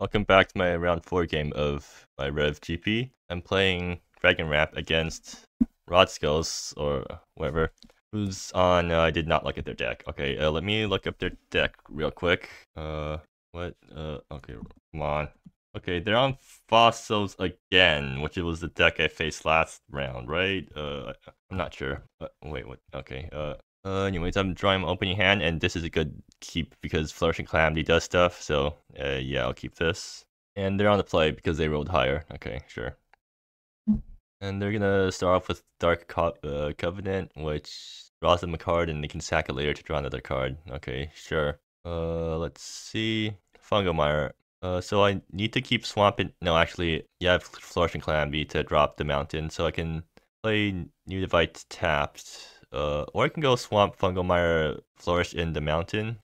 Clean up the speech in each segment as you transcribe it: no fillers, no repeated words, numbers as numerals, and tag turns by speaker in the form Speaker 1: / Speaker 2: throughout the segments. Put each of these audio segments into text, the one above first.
Speaker 1: Welcome back to my round 4 game of my REV GP. I'm playing Dragon Rap against Rodzos, or whatever, who's on, I did not look at their deck. Okay, let me look up their deck real quick. Okay, come on. Okay, they're on Fossils again, which was the deck I faced last round, right? I'm not sure. Wait, what? Okay, anyways, I'm drawing my opening hand, and this is a good keep because Flourishing Calamity does stuff, so yeah, I'll keep this. And they're on the play because they rolled higher. Okay, sure. And they're gonna start off with Dark Covenant, which draws them a card, and they can sack it later to draw another card. Okay, sure. Let's see. Fungomire. So I need to keep swamping. No, actually, yeah, I have Flourishing Calamity to drop the mountain, so I can play New Divide tapped. Or I can go Swamp, Fungomire, Flourish in the mountain.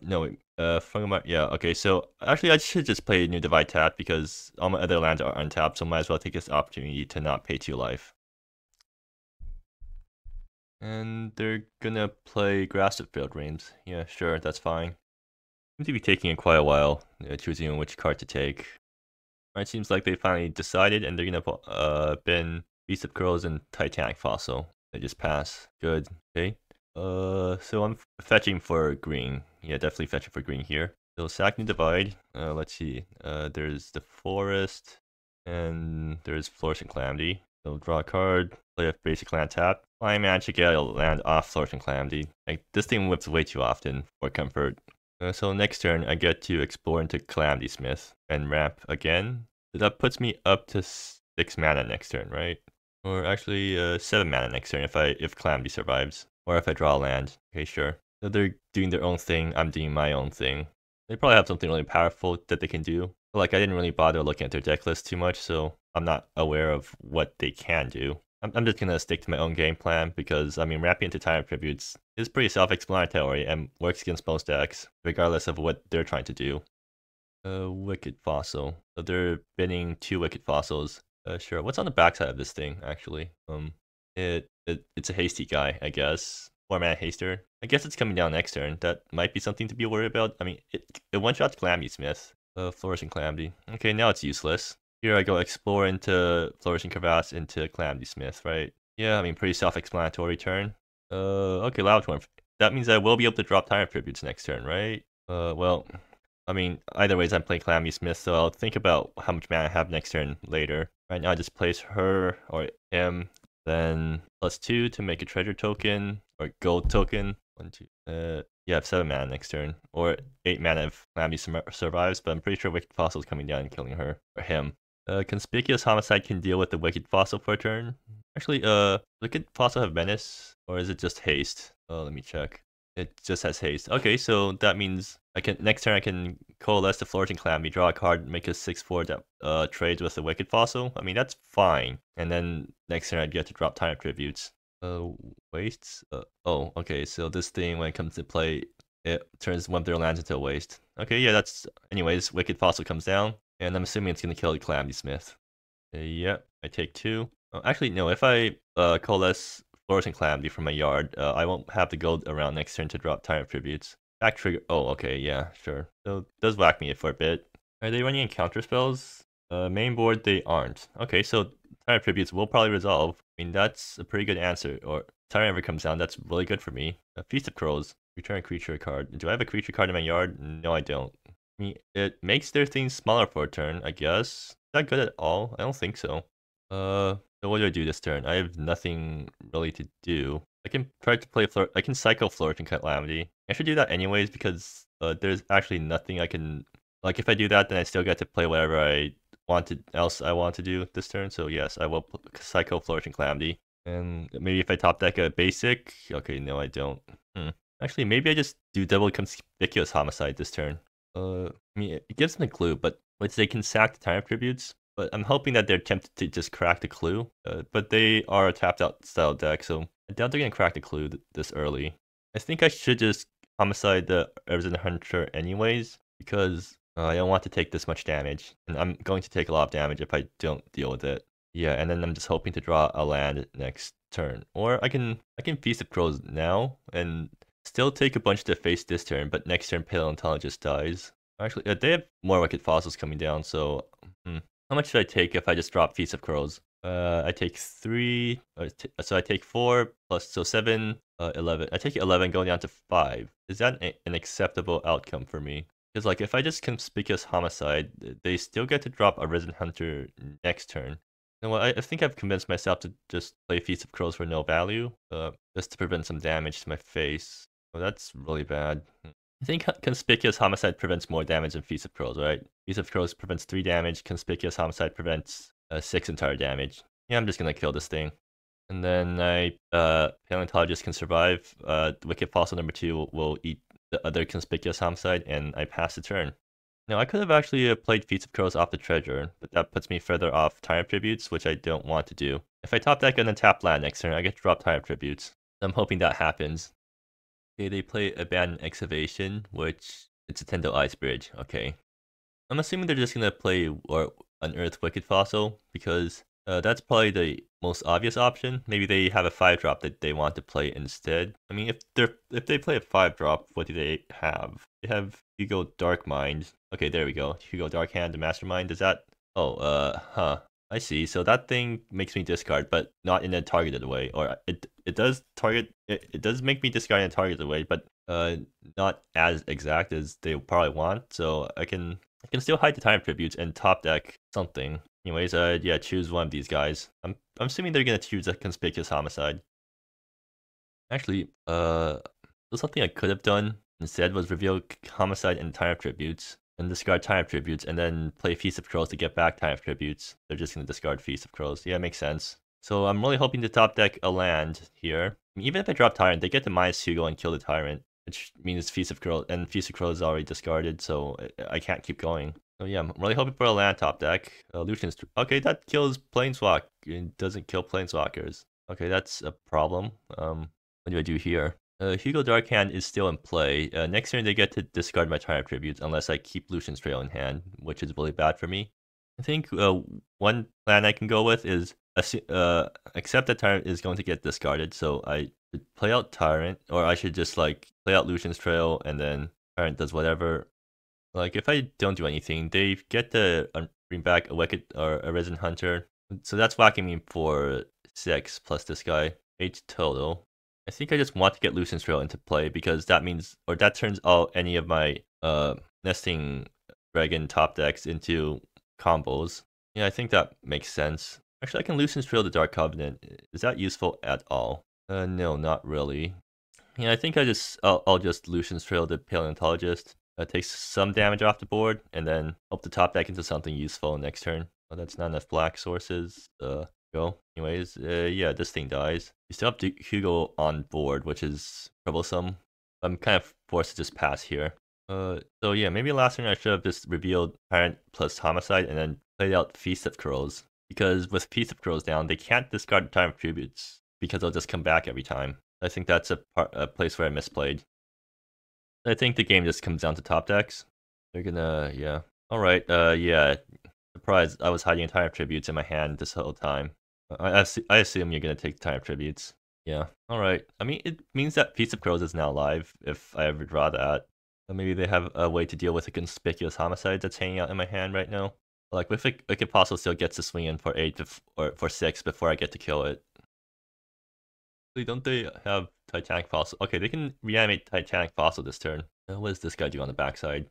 Speaker 1: No, wait, Fungomire, yeah, okay, so actually I should just play New Divide tapped because all my other lands are untapped, so might as well take this opportunity to not pay 2 life. And they're gonna play Grass Field Dreams. Yeah, sure, that's fine. Seems to be taking quite a while, choosing which card to take. It seems like they finally decided, and they're gonna bin Beast of Curls and Titanic Fossil. They just pass. Good. Okay. So I'm fetching for green. Yeah, definitely fetching for green here. So sack New Divide. Let's see. There's the Forest, and there's Flourishing Calamity. So draw a card, play a basic land tap. I managed to get a land off Flourishing Calamity. Like, this thing whips way too often for comfort. So next turn, I get to explore into Calamity Smith and ramp again. So that puts me up to 6 mana next turn, right? Or actually, 7 mana next turn if Calamity survives. Or if I draw a land. Okay, sure. So they're doing their own thing, I'm doing my own thing. They probably have something really powerful that they can do. But like, I didn't really bother looking at their deck list too much, so I'm not aware of what they can do. I'm just gonna stick to my own game plan because, I mean, wrapping into Tyrant Tributes is pretty self-explanatory and works against most decks, regardless of what they're trying to do. Wicked Fossil. So they're binning 2 Wicked Fossils. Sure. What's on the backside of this thing, actually? It's a hasty guy, I guess. 4-mana haster. I guess it's coming down next turn. That might be something to be worried about. I mean, it one-shots Calamity Smith. Flourishing Calamity. Okay, now it's useless. Here I go explore into Flourishing Crevasse into Calamity Smith, right? Yeah, I mean, pretty self-explanatory turn. Okay, Loud Torn. That means I will be able to drop Tyrant Tributes next turn, right? Well, I mean, either ways, I'm playing Calamity Smith, so I'll think about how much mana I have next turn later. Right now, I just place her or him, then +2 to make a treasure token or gold token. 1, 2. Yeah, I have 7 mana next turn, or 8 mana if Calamity survives. But I'm pretty sure Wicked Fossil is coming down and killing her or him. Conspicuous Homicide can deal with the Wicked Fossil for a turn. Actually, Wicked Fossil have Menace, or is it just Haste? Let me check. It just has haste. Okay, so that means next turn I can coalesce the Flourishing Calamity, draw a card, make a 6/4 that trades with the Wicked Fossil. I mean, that's fine. And then next turn I'd get to drop Tyrant Tributes. Wastes? Oh, okay, so this thing, when it comes to play, it turns one of their lands into a waste. Okay, yeah, that's... Anyways, Wicked Fossil comes down, and I'm assuming it's gonna kill the Calamity Smith. Yep, I take 2. Actually, no, if I coalesce Flourishing Calamity from my yard, I won't have to go around next turn to drop Tyrant Tributes. Back trigger. Oh, okay, yeah, sure. So it does whack me for a bit. Are they running counter spells? Main board, they aren't. Okay, so Tyrant Tributes will probably resolve. I mean, that's a pretty good answer. Or Tyrant ever comes down, that's really good for me. Feast of Crows. Return a creature card. Do I have a creature card in my yard? No, I don't. I mean, it makes their things smaller for a turn, I guess. Is that good at all? I don't think so. So what do I do this turn? I have nothing really to do. I can try to play I can cycle Flourishing Calamity. I should do that anyways because there's actually nothing I can... Like, if I do that, then I still get to play whatever I want to do this turn. So yes, I will cycle Flourishing Calamity. And maybe if I top deck a basic... Okay, no, I don't. Actually, maybe I just do double Conspicuous Homicide this turn. I mean, it gives them a clue, but they can sack the Tyrant Tributes. But I'm hoping that they're tempted to just crack the clue. But they are a tapped out style deck, so I doubt they're going to crack the clue this early. I think I should just Homicide the Resident Hunter anyways, because I don't want to take this much damage. And I'm going to take a lot of damage if I don't deal with it. Yeah, and then I'm just hoping to draw a land next turn. Or I can Feast of Crows now, and still take a bunch to face this turn, but next turn Pale Intelligence dies. Actually, they have more Wicked Fossils coming down, so... How much should I take if I just drop Feast of Crows? I take 3, so I take 4, plus, so 7, 11. I take 11 going down to 5. Is that an acceptable outcome for me? Because, like, if I just Conspicuous Homicide, they still get to drop a Risen Hunter next turn. You know what, I think I've convinced myself to just play Feast of Crows for no value, just to prevent some damage to my face. Oh, that's really bad. I think Conspicuous Homicide prevents more damage than Feast of Crows, right? Feast of Crows prevents 3 damage, Conspicuous Homicide prevents 6 entire damage. Yeah, I'm just gonna kill this thing. And then Paleontologist can survive. Wicked Fossil number 2 will eat the other Conspicuous Homicide, and I pass the turn. Now, I could have actually played Feast of Crows off the treasure, but that puts me further off Tyrant Tributes, which I don't want to do. If I top deck and then tap land next turn, I get to drop Tyrant Tributes. I'm hoping that happens. Okay, they play Abandoned Excavation, which it's a Tendo Ice Bridge. Okay. I'm assuming they're just gonna play or Unearth Wicked Fossil, because that's probably the most obvious option. Maybe they have a 5-drop that they want to play instead. I mean, if they play a 5-drop, what do they have? They have Hugo Dark Mind. Okay, there we go. Hugo Dark Hand, the Mastermind. Does that... Oh, I see. So that thing makes me discard, but not in a targeted way. Or it does target... It does make me discard in a targeted way, but not as exact as they probably want. So I can still hide the Time Tributes and top deck something. Anyways, yeah, choose one of these guys. I'm assuming they're gonna choose a Conspicuous Homicide. Actually, something I could have done instead was reveal Homicide and Time Tributes, and discard Time Tributes, and then play Feast of Crows to get back Time Tributes. They're just gonna discard Feast of Crows. Yeah, makes sense. So I'm really hoping to top deck a land here. I mean, even if I drop Tyrant, they get to minus Hugo and kill the Tyrant, which means Feast of Crows, and Feast of Crows is already discarded, so I can't keep going. So yeah, I'm really hoping for a land top deck. Lucian's... Okay, that kills Planeswalk. It doesn't kill Planeswalkers. Okay, that's a problem. What do I do here? Hugo Darkhand is still in play. Next turn they get to discard my Tyrant Tributes unless I keep Lucian's Trail in hand, which is really bad for me. I think one plan I can go with is accept that Tyrant is going to get discarded, so I should play out Tyrant, or I should just like play out Lucian's Trail and then Tyrant does whatever. Like, if I don't do anything, they get to bring back a Wicked or a Risen Hunter. So that's whacking me for 6 plus this guy. 8 total. I think I just want to get Lucian's Trail into play because that means, or that turns any of my Nesting Dragon top decks into combos. Yeah, I think that makes sense. Actually, I can Lucian's Trail the Dark Covenant. Is that useful at all? No, not really. Yeah, I think I'll just Lucian's Trail the Paleontologist. Takes some damage off the board, and then hope to top deck into something useful next turn. Oh, that's not enough black sources. Go. Anyways, yeah, this thing dies. You still have Hugo on board, which is troublesome. I'm kind of forced to just pass here. So yeah, maybe last turn I should have just revealed Tyrant plus Homicide and then played out Feast of Crows. Because with Feast of Crows down, they can't discard Time Tributes because they'll just come back every time. I think that's a place where I misplayed. I think the game just comes down to top decks. They're gonna, yeah. Alright, yeah. Surprised I was hiding Time Tributes in my hand this whole time. I assume you're gonna take Time Tributes. Yeah, alright. I mean, it means that Feast of Crows is now live, if I ever draw that. Or maybe they have a way to deal with a Conspicuous Homicide that's hanging out in my hand right now. Like, Wicked Fossil still gets to swing in for 8 or for 6 before I get to kill it. Don't they have Titanic Fossil? Okay, they can reanimate Titanic Fossil this turn. What does this guy do on the backside?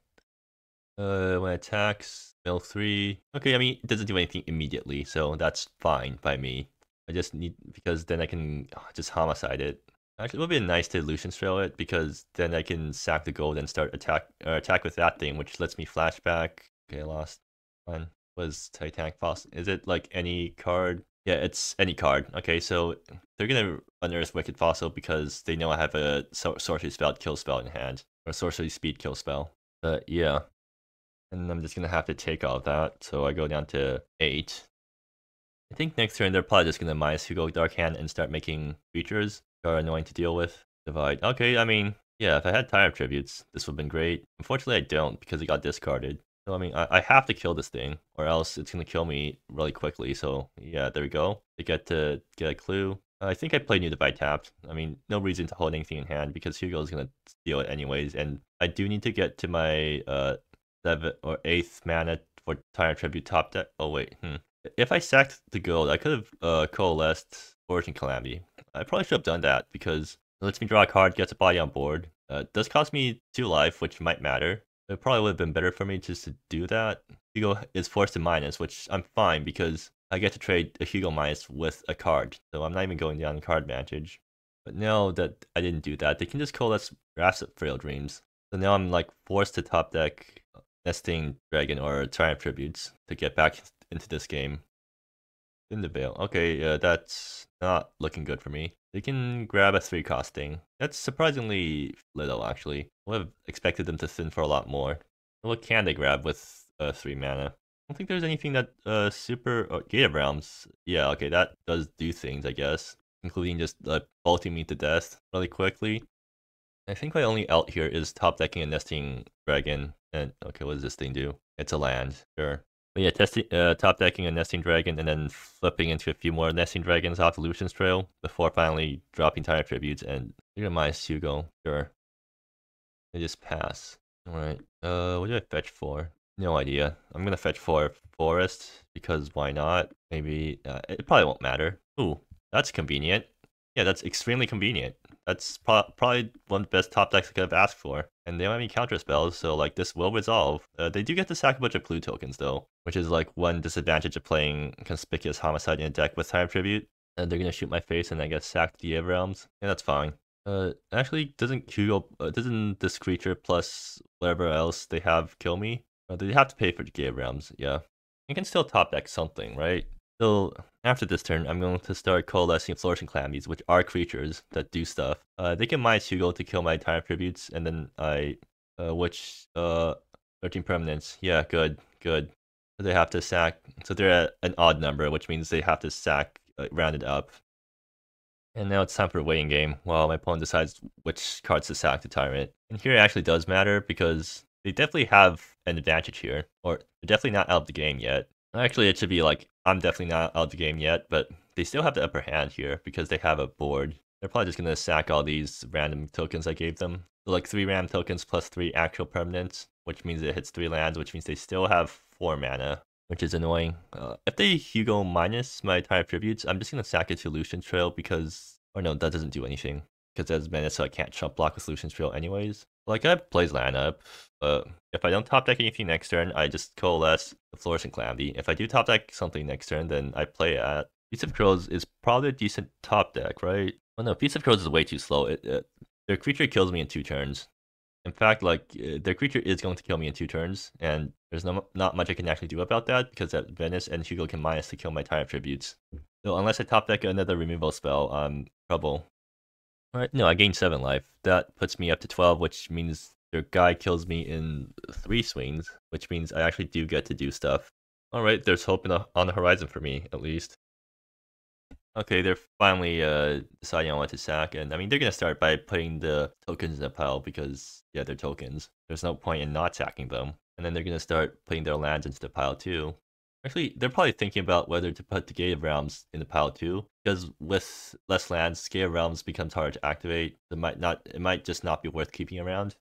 Speaker 1: When it attacks, mill 3. Okay, I mean, it doesn't do anything immediately, so that's fine by me. I just need, because then I can just homicide it. Actually, it would be nice to Lucian's Trail it, because then I can sack the gold and start attack with that thing, which lets me flashback. Okay, I lost. Fine. Was Titanic Fossil? Is it like any card? Yeah, it's any card. Okay, so they're gonna Unearth Wicked Fossil because they know I have a Sorcery Spell kill spell in hand, or Sorcery Speed kill spell. Yeah. And I'm just gonna have to take all of that, so I go down to 8. I think next turn they're probably just gonna minus Hugo Dark Hand and start making creatures that are annoying to deal with. Divide. Okay, I mean, yeah, if I had Tyrant Tributes, this would have been great. Unfortunately, I don't because it got discarded. So, I mean, I have to kill this thing, or else it's going to kill me really quickly. So, yeah, there we go. They get to get a clue. I think I played New Divide tapped. I mean, no reason to hold anything in hand because Hugo is going to steal it anyways. And I do need to get to my 7th or 8th mana for Tyrant Tribute top deck. Oh wait, If I sacked the gold, I could have coalesced Fortune Calamity. I probably should have done that because it lets me draw a card, gets a body on board. It does cost me 2 life, which might matter. It probably would have been better for me just to do that. Hugo is forced to minus, which I'm fine because I get to trade a Hugo minus with a card, so I'm not even going down card advantage. But now that I didn't do that, they can just coalesce Grassfield Dreams. So now I'm like forced to top deck Nesting Dragon or Triumph Tributes to get back into this game. In the Veil. Okay, that's not looking good for me. They can grab a 3 costing. That's surprisingly little, actually. I would have expected them to thin for a lot more. What can they grab with 3 mana? I don't think there's anything that super Gate of Realms. Yeah, okay, that does do things, I guess, including just bolting me to death really quickly. I think my only out here is top decking a Nesting Dragon. And okay, what does this thing do? It's a land, sure. But yeah, top decking a Nesting Dragon and then flipping into a few more Nesting Dragons off Lucian's Trail before finally dropping Tyrant Tributes and you're my Hugo, sure. I just pass. Alright, what do I fetch for? No idea. I'm gonna fetch for Forest because why not? Maybe it probably won't matter. Ooh, that's convenient. Yeah, that's extremely convenient. That's probably one of the best top decks I could have asked for. And they don't have any counter spells, so like this will resolve. They do get to sack a bunch of clue tokens though, which is like one disadvantage of playing Conspicuous Homicide in a deck with Time Tribute. And they're gonna shoot my face and I get sacked the Realms. Yeah, that's fine. Actually, doesn't this creature plus whatever else they have kill me? They have to pay for the Gate Realms, yeah. You can still top deck something, right? So after this turn, I'm going to start coalescing Flourishing Calamities, which are creatures that do stuff. They can minus Hugo to kill my Tyrant Tributes, and then 13 permanents. Yeah, good. So they have to sack. So they're at an odd number, which means they have to sack rounded up. And now it's time for a waiting game while my opponent decides which cards to sack to Tyrant. And here it actually does matter because they definitely have an advantage here, or they're definitely not out of the game yet. Actually, it should be like, I'm definitely not out of the game yet, but they still have the upper hand here because they have a board. They're probably just going to sack all these random tokens I gave them. So like 3 random tokens plus 3 actual permanents, which means it hits 3 lands, which means they still have 4 mana, which is annoying. If they Hugo minus my Tyrant Tributes, I'm just going to sack it to Lucian's Trail because, or no, that doesn't do anything. Because there's mana, so I can't chump block with Lucian's Trail anyways. Like, I have Plays land up. If I don't top deck anything next turn, I just coalesce the Flourishing Calamity. If I do top deck something next turn, then I play at Feast of Crows is probably a decent top deck, right? Oh no, Feast of Crows is way too slow. Their creature kills me in 2 turns. In fact, like, their creature is going to kill me in 2 turns, and there's not much I can actually do about that because that Venice and Hugo can minus to kill my Tyrant Tributes. So unless I top deck another removal spell, I'm trouble. Alright, no, I gained 7 life. That puts me up to 12, which means their guy kills me in 3 swings, which means I actually do get to do stuff. Alright, there's hope on the horizon for me, at least. Okay, they're finally deciding on what to sack, and I mean, they're gonna start by putting the tokens in the pile because, yeah, they're tokens. There's no point in not sacking them. And then they're gonna start putting their lands into the pile too. Actually, they're probably thinking about whether to put the Gate of Realms in the pile too, because with less lands, Gate of Realms becomes harder to activate. It might just not be worth keeping around.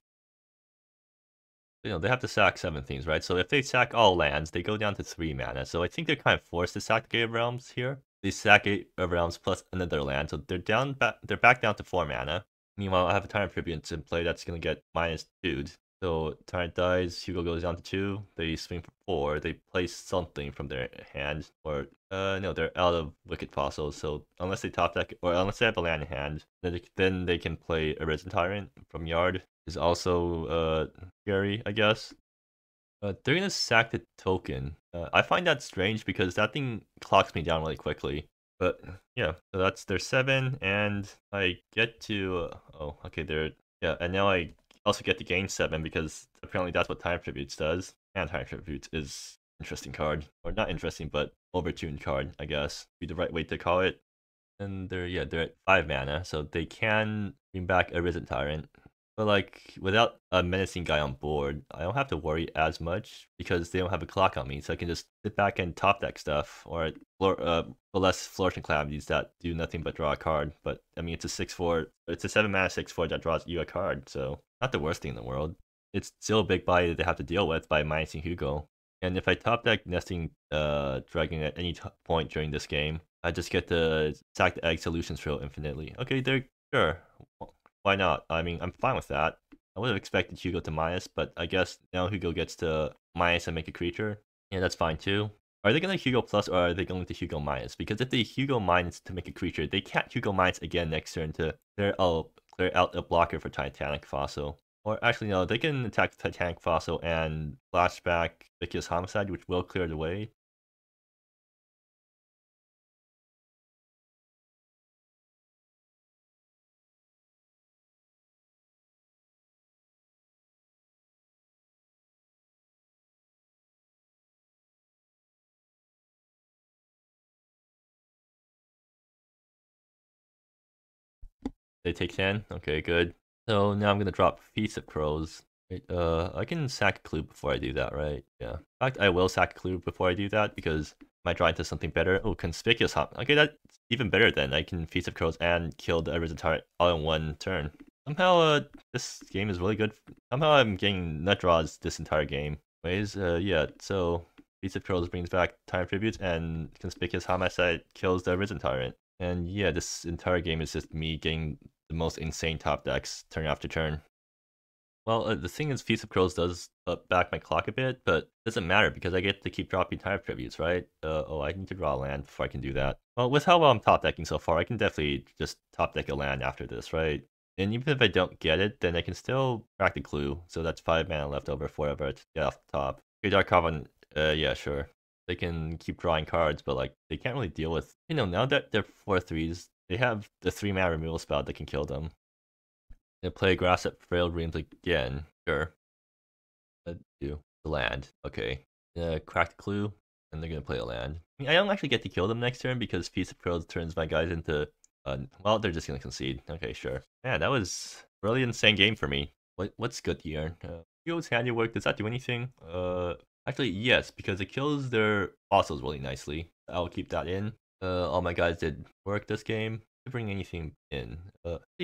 Speaker 1: You know, they have to sack 7 things, right? So if they sack all lands, they go down to 3 mana. So I think they're kind of forced to sack the Gate of Realms here. They sack Gate of Realms plus another land, so they're back down to 4 mana. Meanwhile, I have a Tyrant Tribute in play that's gonna get -2'd. So Tyrant dies, Hugo goes down to 2, they swing for 4, they play something from their hand, or no, they're out of Wicked Fossils, so unless they top deck, or unless they have a land in hand, then they can play Arisen Tyrant from Yard, is also scary, I guess. They're gonna sack the token. I find that strange because that thing clocks me down really quickly. But yeah, so that's their 7, and I get to, oh, okay, yeah, and now I also get to gain 7 because apparently that's what Time Tributes does. And Time Tributes is interesting card, or not interesting, but overtuned card, I guess, be the right way to call it. And they're at 5 mana, so they can bring back a Arisen Tyrant. But like, without a menacing guy on board, I don't have to worry as much because they don't have a clock on me, so I can just sit back and top deck stuff, or less Flourishing Calamities that do nothing but draw a card. But I mean, it's a 6/4, it's a 7 mana 6/4 that draws you a card, so not the worst thing in the world. it's still a big body that they have to deal with by minusing Hugo. And if I top deck nesting dragon at any point during this game, I just get to sack the egg solutions trail infinitely. Okay, they're sure. Why not? I mean, I'm fine with that. I would have expected Hugo to minus, but I guess now Hugo gets to minus and make a creature. Yeah, that's fine too. Are they going to Hugo plus or are they going to Hugo minus? Because if they Hugo minus to make a creature, they can't Hugo minus again next turn to clear out a blocker for Titanic Fossil. Or actually, no, they can attack Titanic Fossil and flashback Vicky's Homicide, which will clear the way. They take 10? Okay, good. So now I'm gonna drop Feast of Crows. Wait, I can sack a clue before I do that, right? Yeah. In fact, I will sack a clue before I do that because I might draw into something better. Oh, Conspicuous Hop. Okay, that's even better then. I can Feast of Crows and kill the Arisen turret all in one turn. Somehow, this game is really good. Somehow I'm getting nut draws this entire game. Ways, yeah, so Feast of Crows brings back Time Tributes and Conspicuous Homicide kills the Arisen Tyrant. And yeah, this entire game is just me getting the most insane top decks turn after turn. Well, the thing is, Feast of Crows does back my clock a bit, but it doesn't matter because I get to keep dropping Time Tributes, right? Oh, I need to draw a land before I can do that. Well, with how well I'm top decking so far, I can definitely just top deck a land after this, right? And even if I don't get it, then I can still crack the clue. So that's 5 mana left over forever to get off the top. Okay, Dark Coven, yeah, sure. They can keep drawing cards, but like they can't really deal with, you know, now that they're 4/3s, they have the 3-mana removal spell that can kill them. They play Grass at Frailed Realms again, sure. Let's do the land, okay. Crack the clue, and they're gonna play a land. I mean, I don't actually get to kill them next turn because Feast of Crows turns my guys into, well, they're just gonna concede. Okay, sure. Yeah, that was a really insane game for me. What's good here? Hugo's Handiwork, does that do anything? Actually, yes, because it kills their fossils really nicely. I'll keep that in. All my guys did work this game. To bring anything in.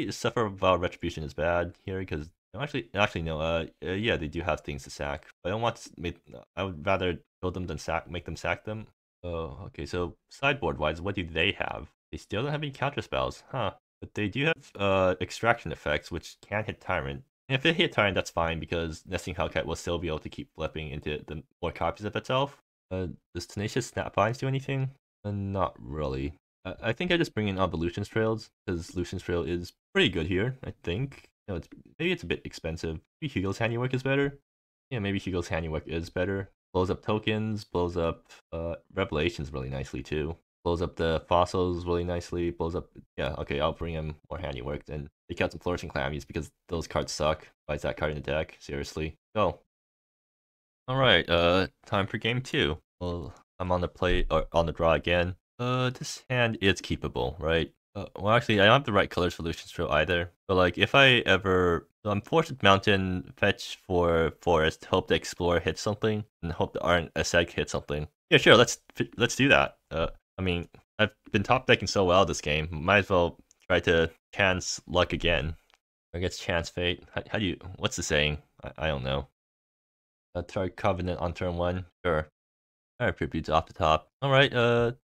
Speaker 1: Suffer Vile Retribution is bad here because actually no. Yeah, they do have things to sack. But I don't want to make. I would rather build them than make them sack them. Oh, okay. So sideboard wise, what do they have? They still don't have any counter spells, huh? But they do have extraction effects, which can hit Tyrant. And if they hit Tyrant, that's fine because Nesting Hellcat will still be able to keep flipping into the more copies of itself. Does Tenacious Snapvines do anything? Not really. I think I just bring in Evolution's Trails because Lucian's Trail is pretty good here. I think. You know, maybe it's a bit expensive. Maybe Hugo's Handiwork is better. Yeah, maybe Hugo's Handiwork is better. Blows up tokens. Blows up Revelations really nicely too. Blows up the fossils really nicely. Blows up. Yeah, okay. I'll bring him more Handiwork and take out some Flourishing Calamities because those cards suck. Why is that card in the deck? Seriously. Go. All right. Time for game 2. Well, I'm on the play or on the draw again. This hand is keepable, right? Well, actually, I don't have the right color solutions for either. But like, if I ever, so I'm Forest Mountain, fetch for Forest, hope the Explorer hits something, and hope the Aseg hits something. Yeah, sure. Let's do that. I mean, I've been top decking so well this game. Might as well try to chance luck again. I guess chance fate. How do you? What's the saying? I don't know. Target Covenant on turn 1. Sure. Alright, tributes off the top. Alright,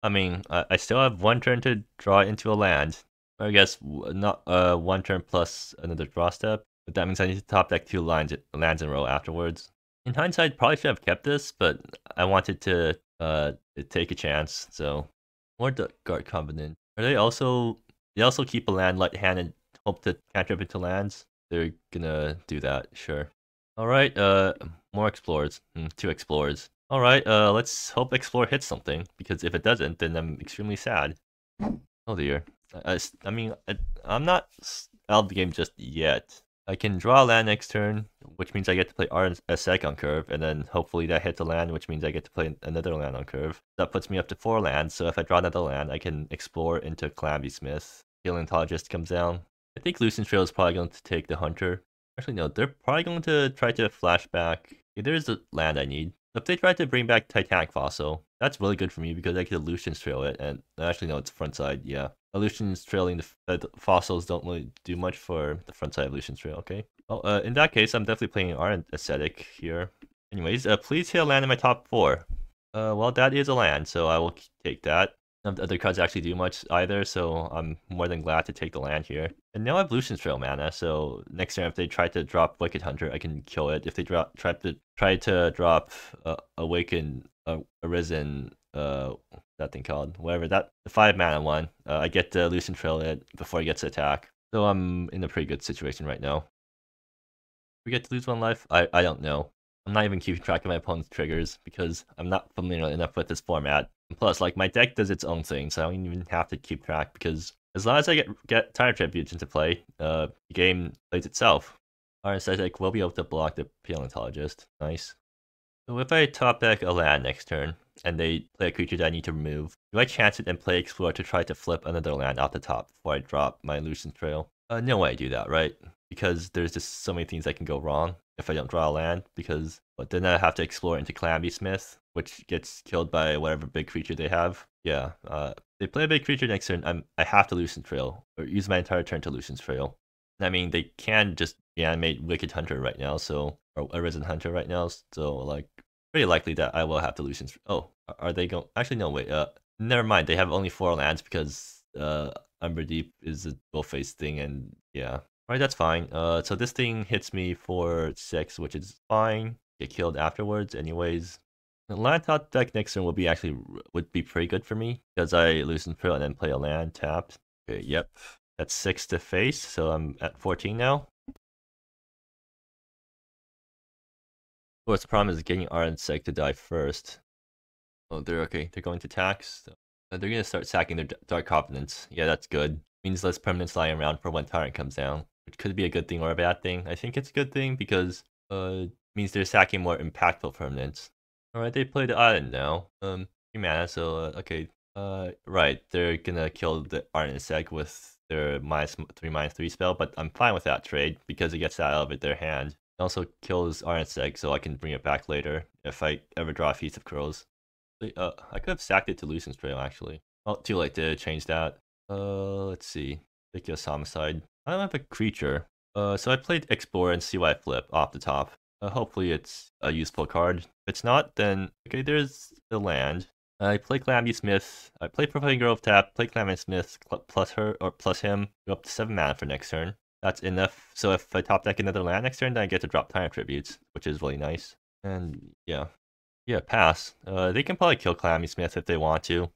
Speaker 1: I mean, I still have 1 turn to draw into a land. I guess not 1 turn plus another draw step. But that means I need to top deck 2 lands in a row afterwards. In hindsight, probably should have kept this, but I wanted to take a chance. So, more Guard Covenant. Are they also keep a land light hand and hope to cantrip into lands? They're gonna do that, sure. Alright, more explorers. 2 explorers. Alright, let's hope Explorer hits something, because if it doesn't, then I'm extremely sad. Oh dear. I mean, I'm not out of the game just yet. I can draw a land next turn, which means I get to play Aseg on curve, and then hopefully that hits a land, which means I get to play another land on curve. That puts me up to 4 lands, so if I draw another land, I can explore into Calamity Smith. Paleontologist comes down. I think Lucian's Trail is probably going to take the Hunter. Actually, no, they're probably going to try to flashback. Okay, there's the land I need. If they try to bring back Titanic Fossil, that's really good for me because I can Lucian's Trail it, and actually no, it's front side, yeah. Lucian's trailing the fossils don't really do much for the front side of Lucian's Trail, okay? Well, in that case, I'm definitely playing Art Aesthetic here. Anyways, please hit a land in my top 4. Well, that is a land, so I will take that. None of the other cards actually do much either, so I'm more than glad to take the land here. And now I have Lucian's Trail mana, so next turn if they try to drop Wicked Hunter, I can kill it. If they try to drop Awaken, Arisen, that thing called, whatever, the 5 mana one, I get to Lucian Trail it before it gets to attack. So I'm in a pretty good situation right now. We get to lose 1 life? I don't know. I'm not even keeping track of my opponent's triggers because I'm not familiar enough with this format. And plus, like, my deck does its own thing, so I don't even have to keep track because as long as I get Tyrant Tributes into play, the game plays itself. Alright, so I will be able to block the Paleontologist. Nice. So if I top deck a land next turn, and they play a creature that I need to remove, do I chance it and play Explore to try to flip another land off the top before I drop my Lucian Trail? No way I do that, right? Because there's just so many things that can go wrong if I don't draw a land, but then I have to explore into Calamity Smith, which gets killed by whatever big creature they have. Yeah, they play a big creature next turn, I have to Lucian Trail, or use my entire turn to Lucian Trail. I mean, they can just reanimate Wicked Hunter right now, or Arisen Hunter right now, so, like, pretty likely that I will have to Lucian Trail. Oh, are they going? Actually, no, wait, never mind, they have only 4 lands because, Umber Deep is a dual-face thing, and yeah. Alright, that's fine. So this thing hits me for 6, which is fine. Get killed afterwards, anyways. The land top deck next turn would be pretty good for me because I Lucian Trail and then play a land tapped. Okay, yep. That's 6 to face, so I'm at 14 now. Of course, the problem is getting Arnsec to die first. Oh, they're okay. They're going to tax. So, they're going to start sacking their Dark Covenants. Yeah, that's good. Means less permanents lying around for when Tyrant comes down, which could be a good thing or a bad thing. I think it's a good thing because it means they're sacking more impactful permanents. Alright, they play the island now. 3 mana, so okay. Right, they're gonna kill the Arnsec with their -3/-3 spell, but I'm fine with that trade because it gets that out of their hand. It also kills Arnsec, so I can bring it back later if I ever draw a Feast of Crows. I could have sacked it to Lucian's Trail actually. Oh, too late to change that. Let's see. Ridiculous Homicide. I don't have a creature. So I played Explore and see what I flip off the top. Hopefully it's a useful card. If it's not, then okay, there's the land. I play Calamity Smith. I play Prophetic Grove tap, play Calamity Smith plus her or plus him, go up to 7 mana for next turn. That's enough. So if I top deck another land next turn, then I get to drop Tyrant Tributes, which is really nice. And yeah. Yeah, pass. They can probably kill Calamity Smith if they want to.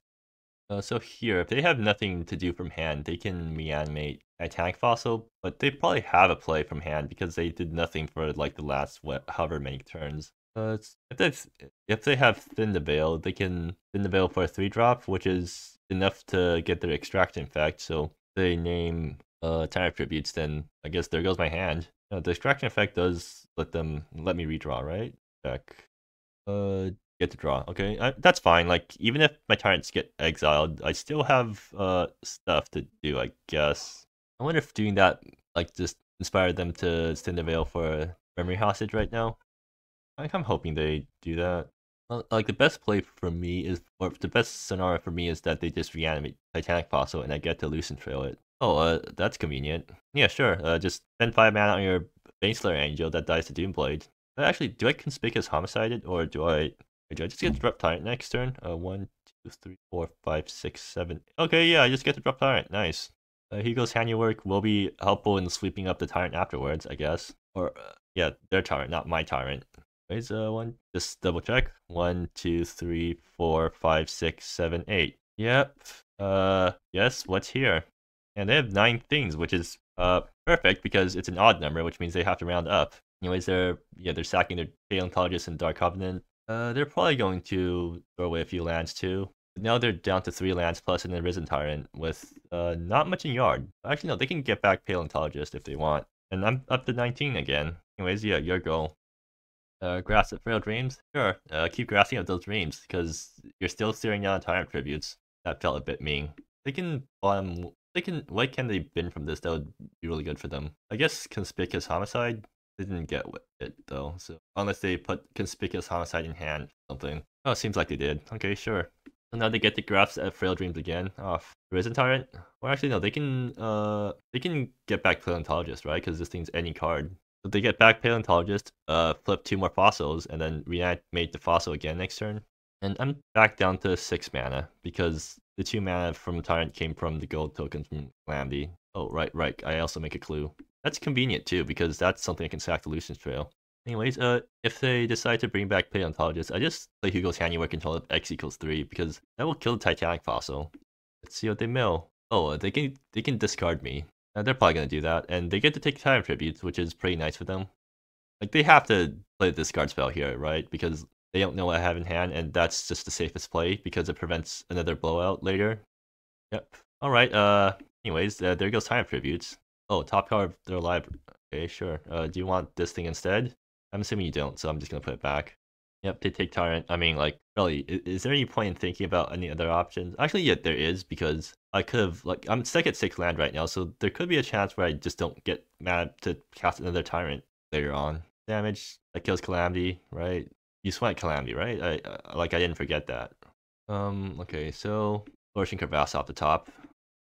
Speaker 1: So here, if they have nothing to do from hand, they can reanimate Titanic Fossil, but they probably have a play from hand because they did nothing for like the last however many turns. If they have Thin the Veil, they can Thin the Veil for a 3-drop, which is enough to get their Extraction effect. So if they name Tyrant Tributes, then I guess there goes my hand. The Extraction effect does let me redraw, right? Check. Get to draw. Okay, that's fine. Like, even if my Tyrants get exiled, I still have stuff to do, I guess. I wonder if doing that, like, just inspired them to send a veil for a memory hostage right now. Like, I'm hoping they do that. Well, like, the best play for me is, or the best scenario for me is that they just reanimate Titanic Fossil and I get to Lucian Trail it. Oh, that's convenient. Yeah, sure. Just spend 5 mana on your Baneslayer Angel that dies to Doomblade. Actually, do I Conspicuous Homicide it, or do I just get to drop Tyrant next turn? 1, 2, 3, 4, 5, 6, 7. Okay, yeah, I just get to drop Tyrant. Nice. Hugo's Handiwork will be helpful in sweeping up the Tyrant afterwards, I guess. Or, yeah, their Tyrant, not my Tyrant. Wait, just double check. 1, 2, 3, 4, 5, 6, 7, 8. Yep. Yes, what's here? And they have 9 things, which is perfect because it's an odd number, which means they have to round up. Anyways, they're sacking their Paleontologist and Dark Covenant. They're probably going to throw away a few lands too. But now they're down to 3 lands plus an Arisen Tyrant with not much in yard. Actually, no, they can get back Paleontologist if they want. And I'm up to 19 again. Anyways, yeah, your goal. Grass at Frail Dreams? Sure, keep grassing at those dreams, because you're still staring down Tyrant Tributes. That felt a bit mean. What can they bin from this that would be really good for them? I guess Conspicuous Homicide? They didn't get it though, so unless they put Conspicuous Homicide in hand, something. Oh, it seems like they did. Okay, sure. So now they get the grasp at Frail Dreams again off Risen Tyrant. Or actually no, they can get back Paleontologist, right? Because this thing's any card. So they get back Paleontologist, flip 2 more fossils, and then reanimate the fossil again next turn. And I'm back down to 6 mana because the 2 mana from Tyrant came from the gold token from Calamity. Oh, right. I also make a clue. That's convenient too, because that's something I can sack the Lucian's Trail. Anyways, if they decide to bring back Paleontologist, I just play Hugo's Handiwork until X equals 3, because that will kill the Titanic fossil. Let's see what they mill. Oh, they can discard me. They're probably gonna do that, and they get to take time tributes, which is pretty nice for them. Like, they have to play the discard spell here, right? Because they don't know what I have in hand, and that's just the safest play, because it prevents another blowout later. Yep. Alright, anyways, there goes time tributes. Oh, top card of their library. Okay, sure. Do you want this thing instead? I'm assuming you don't, so I'm just gonna put it back. Yep, they take Tyrant. I mean, like, really, is there any point in thinking about any other options? Actually, yeah, there is, because I could have, like, I'm stuck at 6 land right now, so there could be a chance where I just don't get mad to cast another Tyrant later on. Damage, that kills Calamity, right? You sweat Calamity, right? I didn't forget that. Okay, so Flourishing Crevasse off the top.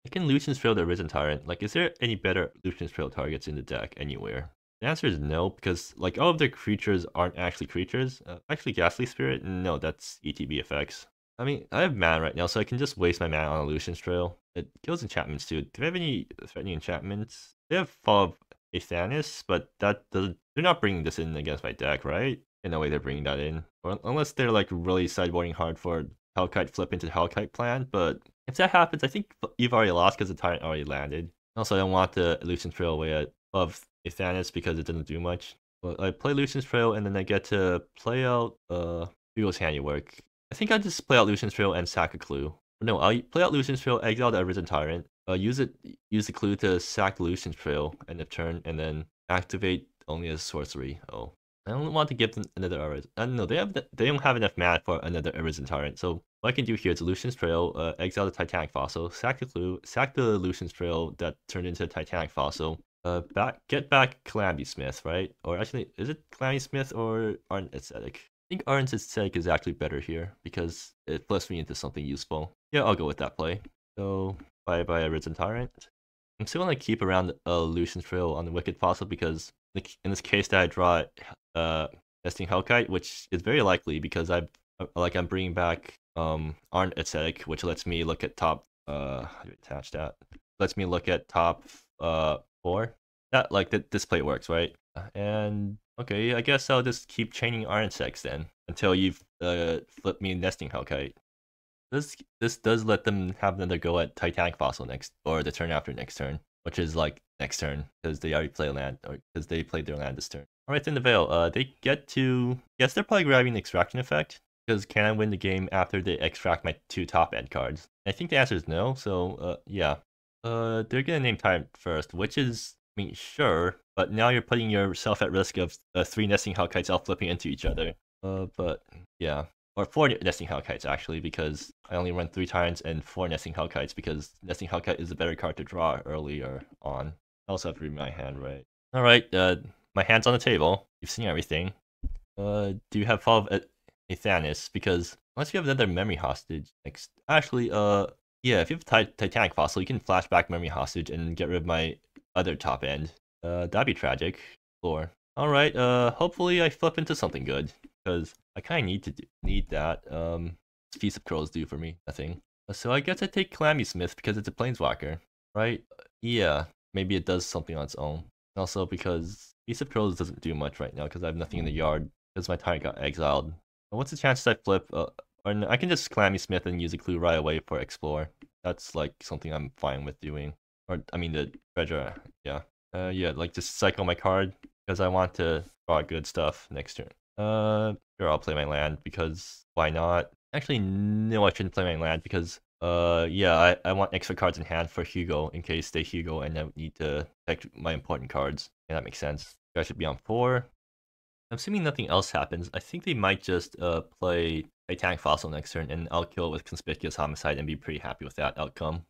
Speaker 1: I can Lucian's Trail the Risen Tyrant. Like, is there any better Lucian's Trail targets in the deck anywhere? The answer is no, because like all of their creatures aren't actually creatures. Actually, Ghastly Spirit, no, that's ETB effects. I mean, I have mana right now, so I can just waste my mana on a Lucian's Trail. It kills enchantments too. Do they have any threatening enchantments? They have Fall of Athanis, but that doesn't. They're not bringing this in against my deck, right? In no way they're bringing that in, or unless they're like really sideboarding hard for Hellkite flip into Hellkite plan. But if that happens, I think you've already lost because the Tyrant already landed. Also, I don't want the Lucian's Trail away of Athanis because it doesn't do much. But I play Lucian's Trail and then I get to play out Hugo's Handiwork. I think I just play out Lucian's Trail and sack a clue. No, I'll play out Lucian's Trail, exile the Arisen Tyrant, use the clue to sack the Lucian's Trail end of turn, and then activate only as sorcery. Oh, I don't want to give them another Arisen. No, they don't have enough mana for another Arisen Tyrant. So what I can do here is Lucian's Trail, exile the Titanic Fossil, sack the clue, sack the Lucian's Trail that turned into a Titanic Fossil. Get back Calamity Smith, right? Or actually, is it Calamity Smith or Ardent Aesthetic? I think Ardent Aesthetic is actually better here because it flips me into something useful. Yeah, I'll go with that play. So, bye bye Arisen Tyrant. I'm still gonna keep around Lucian's Trail on the Wicked Fossil because in this case that I draw Nesting Hellkite, which is very likely because I'm bringing back Ardent Aesthetic, which lets me look at top how do you attach that? Lets me look at top 4. That like this play works, right? And okay, I guess I'll just keep chaining Iron Sex then until you've flipped me Nesting Hellkite. This does let them have another go at Titanic Fossil next, or the turn after next turn, which is like next turn because they already play land, or because they played their land this turn. All right, in the Veil, they get to. Yes, they're probably grabbing the Extraction effect because can I win the game after they extract my 2 top end cards? I think the answer is no. So yeah. They're gonna name Tyrant first, which is, I mean, sure, but now you're putting yourself at risk of 3 Nesting Hellkites all flipping into each other. But yeah, or 4 Nesting Hellkites actually, because I only run 3 Tyrants and 4 Nesting Hellkites because Nesting Hellkite is a better card to draw earlier on. I also have to read my hand right. All right, my hand's on the table. You've seen everything. Do you have Fall of Athanis? Because unless you have another Memory Hostage next, actually, yeah, if you have Titanic Fossil, you can flashback Memory Hostage and get rid of my other top end. That'd be tragic. Floor. Alright, hopefully I flip into something good. Because I kinda need that. This Feast of Crows do for me, nothing. So I guess I take Calamity Smith because it's a Planeswalker, right? Yeah, maybe it does something on its own. Also because Feast of Crows doesn't do much right now because I have nothing in the yard because my Tyrant got exiled. What's the chances I flip? Or I can just Calamity Smith and use a clue right away for Explore. That's like something I'm fine with doing. Or I mean the treasure, yeah. Yeah, like just cycle my card because I want to draw good stuff next turn. Sure, I'll play my land because why not? Actually, no, I shouldn't play my land because yeah, I want extra cards in hand for Hugo in case they Hugo and I need to protect my important cards. Yeah, that makes sense. I should be on 4. I'm assuming nothing else happens. I think they might just play Titanic Fossil next turn, and I'll kill it with Conspicuous Homicide and be pretty happy with that outcome.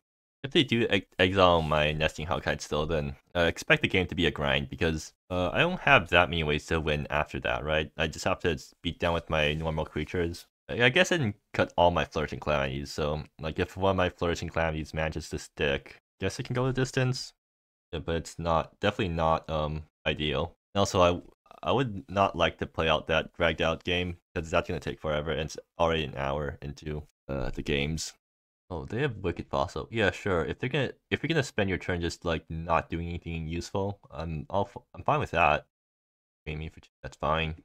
Speaker 1: If they do exile my nesting Hellkite still, then expect the game to be a grind, because I don't have that many ways to win after that, right? I just have to beat down with my normal creatures. I guess I didn't cut all my Flourishing Calamities, so like if one of my Flourishing Calamities manages to stick, I guess it can go the distance, but it's definitely not ideal. And also, I would not like to play out that dragged out game, because that's gonna take forever, and it's already an hour into the games. Oh, they have Wicked Fossil. Yeah, sure. If you're gonna spend your turn just like not doing anything useful, I'm fine with that. Aiming for that's fine.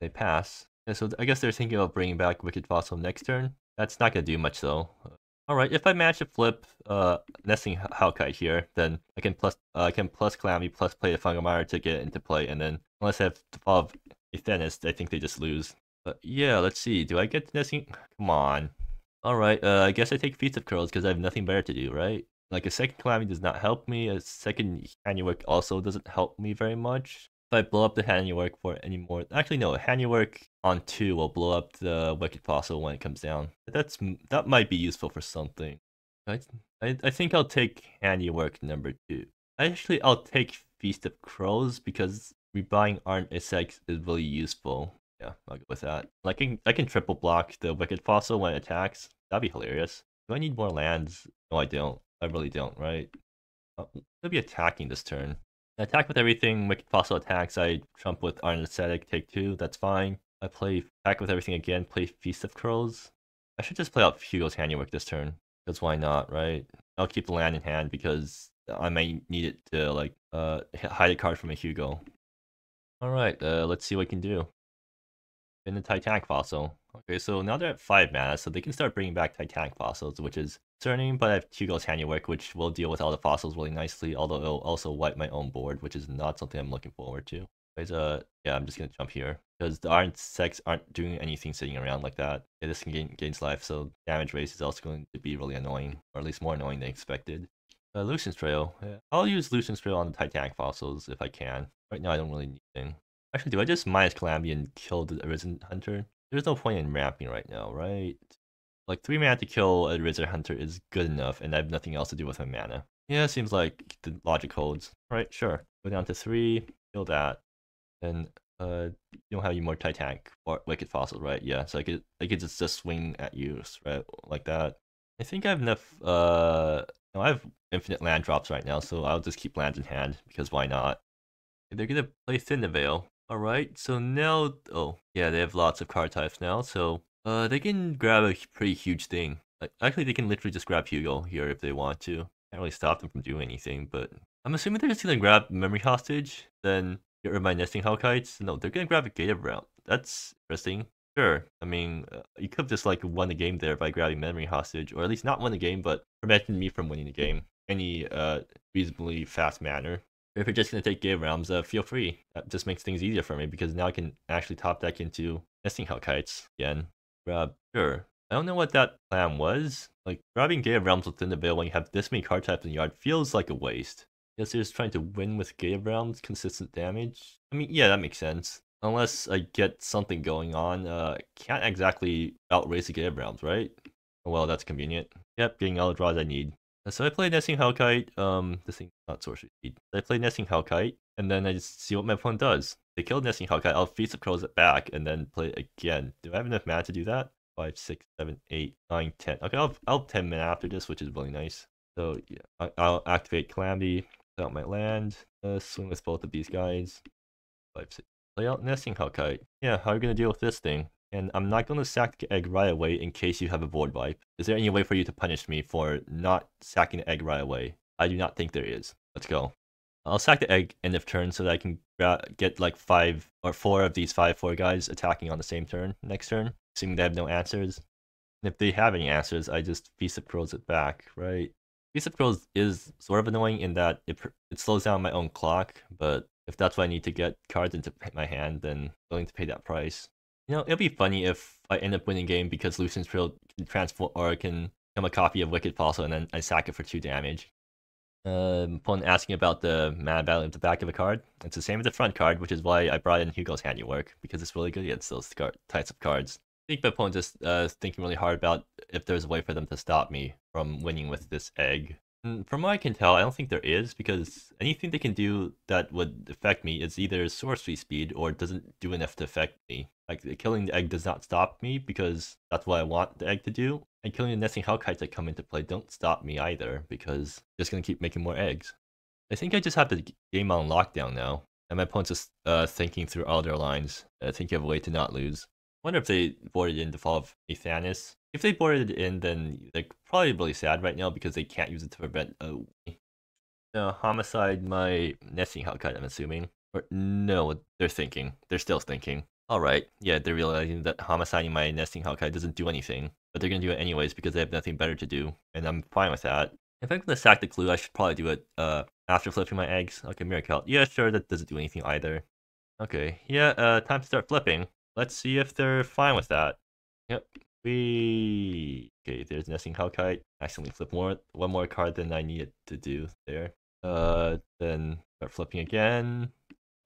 Speaker 1: They pass. Yeah, so I guess they're thinking about bringing back Wicked Fossil next turn. That's not gonna do much though. All right, if I manage to flip nesting Hellkite here, then I can plus Calamity plus play the Fungal Mire to get into play, and then unless I have the Fall of Athenist, I think they just lose. But yeah, let's see. Do I get nesting? Come on. Alright, I guess I take Feast of Crows because I have nothing better to do, right? Like, a second Calamity does not help me, a second Handiwork also doesn't help me very much. If I blow up the Handiwork for any more... Actually, no, Handiwork on 2 will blow up the Wicked Fossil when it comes down. That might be useful for something. I think I'll take Handiwork number 2. Actually, I'll take Feast of Crows because rebuying Arn Insects is really useful. Yeah, I'll go with that. Like, I can triple block the Wicked Fossil when it attacks. That'd be hilarious. Do I need more lands? No, I don't. I really don't, right? I'll be attacking this turn. I attack with everything. Wicked Fossil attacks. I trump with Anesthetic, take 2. That's fine. I play attack with everything again. Play Feast of Crows. I should just play out Hugo's Handiwork this turn. Because why not, right? I'll keep the land in hand because I might need it to, like, hide a card from a Hugo. Alright, let's see what we can do. In the Titanic Fossil. Okay, so now they're at 5 mana, so they can start bringing back Titanic Fossils, which is concerning, but I have Hugo's Handiwork, which will deal with all the fossils really nicely, although it'll also wipe my own board, which is not something I'm looking forward to. Anyways, yeah, I'm just gonna jump here, because the Iron Sex aren't doing anything sitting around like that. Yeah, this can gains life, so damage race is also going to be really annoying, or at least more annoying than expected. Lucian's Trail. Yeah, I'll use Lucian's Trail on the Titanic Fossils if I can. Right now I don't really need anything. Actually, do I just minus Calamity and kill the Arisen Hunter? There's no point in ramping right now, right? Like, 3 mana to kill a Arisen Hunter is good enough, and I have nothing else to do with my mana. Yeah, seems like the logic holds. Right, sure. Go down to 3, kill that. Then, you don't have any more Titanic or Wicked Fossil, right? Yeah, so I could just swing at you, right? Like that. I think I have enough, no, I have infinite land drops right now, so I'll just keep lands in hand, because why not? They're gonna play Thin the Veil. Alright, so now, oh, yeah, they have lots of card types now, so, they can grab a pretty huge thing. Actually, they can literally just grab Hugo here if they want to. Can't really stop them from doing anything, but I'm assuming they're just gonna grab Memory Hostage, then get rid of my Nesting Hellkites. No, they're gonna grab a Gate of Realm. That's interesting. Sure, I mean, you could have just, like, won the game there by grabbing Memory Hostage, or at least not won the game, but prevented me from winning the game any, reasonably fast manner. If you're just going to take Gate of Realms, feel free. That just makes things easier for me, because now I can actually top deck into Nesting Hellkites again. Grab, sure. I don't know what that plan was. Like, grabbing Gate of Realms within the Veil when you have this many card types in the yard feels like a waste. Guess they're just trying to win with Gate of Realms, consistent damage. I mean, yeah, that makes sense. Unless I get something going on, can't exactly outrace the Gate of Realms, right? Well, that's convenient. Yep, getting all the draws I need. So I play Nesting Hellkite, this thing, not Sorcery Speed. I play Nesting Hellkite, and then I just see what my opponent does. They kill Nesting Hellkite, I'll Feast of Crows it back, and then play it again. Do I have enough mana to do that? 5, 6, 7, 8, 9, 10. Okay, I'll have 10 mana after this, which is really nice. So yeah, I'll activate Calamity, play out my land, swing with both of these guys. 5, 6. Play out Nesting Hellkite. Yeah, how are you gonna deal with this thing? And I'm not going to sack the egg right away in case you have a board wipe. Is there any way for you to punish me for not sacking the egg right away? I do not think there is. Let's go. I'll sack the egg end of turn so that I can get like 5 or 4 of these 5/4 guys attacking on the same turn next turn, assuming they have no answers. And if they have any answers, I just Feast of Crows it back, right? Feast of Crows is sort of annoying in that it slows down my own clock, but if that's what I need to get cards into my hand, then I'm willing to pay that price. You know, it'll be funny if I end up winning game because Lucian's Trail can transform or can become a copy of Wicked Fossil and then I sack it for 2 damage. Opponent asking about the mana value of the back of a card. It's the same as the front card, which is why I brought in Hugo's Handiwork, because it's really good against those types of cards. I think my opponent just thinking really hard about if there's a way for them to stop me from winning with this egg. From what I can tell, I don't think there is, because anything they can do that would affect me is either sorcery speed or doesn't do enough to affect me. Like, killing the egg does not stop me because that's what I want the egg to do, and killing the nesting hellkites that come into play don't stop me either because I'm just gonna keep making more eggs. I think I just have the game on lockdown now, and my opponent's just thinking through all their lines, thinking of a way to not lose. I wonder if they boarded in the fall of Athanis. If they boarded it in, then they're probably really sad right now because they can't use it to prevent homicide my nesting hellkite, I'm assuming. Or no, they're thinking. They're still thinking. Alright, yeah, they're realizing that homiciding my nesting hellkite doesn't do anything. But they're gonna do it anyways because they have nothing better to do, and I'm fine with that. If I'm gonna sack the clue, I should probably do it after flipping my eggs. Okay, Miracle. Yeah, sure, that doesn't do anything either. Okay, yeah, time to start flipping. Let's see if they're fine with that. Yep. Okay, there's nesting hellkite. Accidentally flip one more card than I needed to do there. Then start flipping again.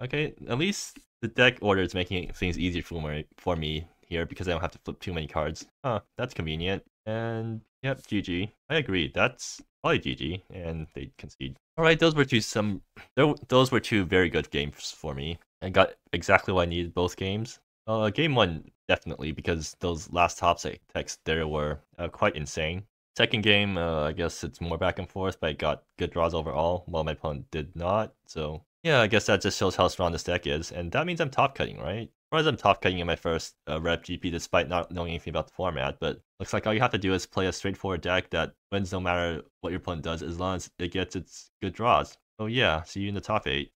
Speaker 1: Okay, at least the deck order is making things easier for me here because I don't have to flip too many cards. Huh, that's convenient. And yep, GG. I agree. That's probably GG, and they concede. All right, those were two very good games for me. I got exactly what I needed both games. Game one definitely, because those last top techs there were quite insane. Second game, I guess it's more back and forth, but I got good draws overall, while my opponent did not. So yeah, I guess that just shows how strong this deck is, and that means I'm top cutting, right? Or as I'm top cutting in my first REV GP despite not knowing anything about the format, but looks like all you have to do is play a straightforward deck that wins no matter what your opponent does, as long as it gets its good draws. So yeah, see you in the top 8.